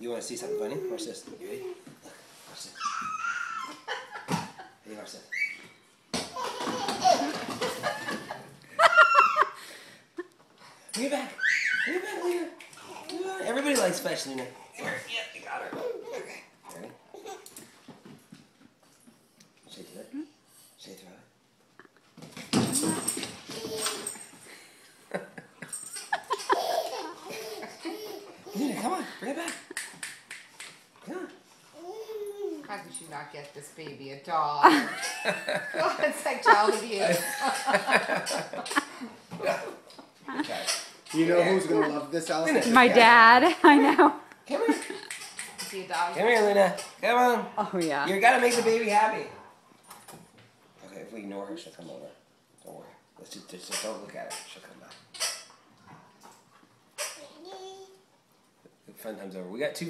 You want to see something funny? Watch this. You ready? Look, watch this. Hey, watch this. Bring it back. Bring it back, Luna. Everybody likes Fetch, Luna. Here, yeah, you got her. Okay. Ready? Shake it. Shake it. Luna, come on. Bring it back. Come on. How could you not get this baby a dog? God, it's like child abuse. Okay. You know who's gonna love this, Allison? My dad. I know. Come here. Is he a dog? Come here, Luna. Come on. Oh yeah. You gotta make the baby happy. Okay, if we ignore her, she'll come over. Don't worry. Let's just don't look at her. She'll come back. Fun time's over. We got two.